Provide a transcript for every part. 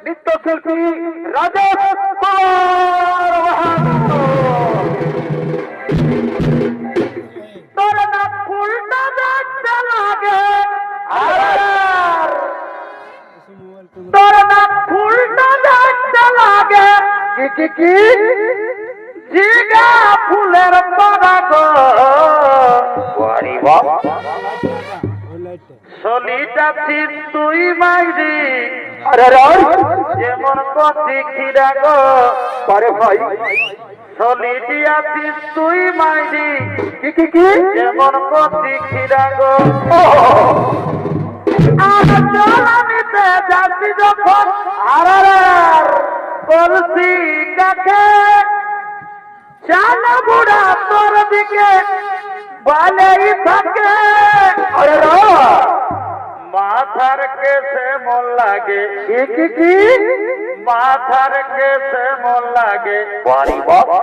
নৃত্যশিল্পী রাজেশ কুমার তোর না ফুলটা দেখতে লাগে আর তোর না ফুলটা দেখতে লাগে কি জিগা ফুলের পরাগ চলিটাছি তুই মাইরি যেমন কচি খিরা গো পরে ভাই চলিটি আছিস তুই মাইরি কি যেমন কচি খিরা গো আমিতে যাচ্ছি যখন আর বলছি কাকে চালা বুড়া তোর দিকে বালেই থাকে আরে মাথার কেসে মন লাগে কি মাথার কেসে মন লাগে বাড়ি বাবা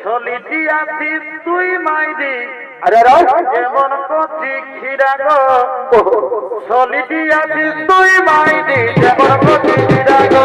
চলিটি আছিস তুই মাইরি আরে যেমন কচি খিরা গো চলিটি আছিস তুই মাইরি যেমন কচি খিরা গো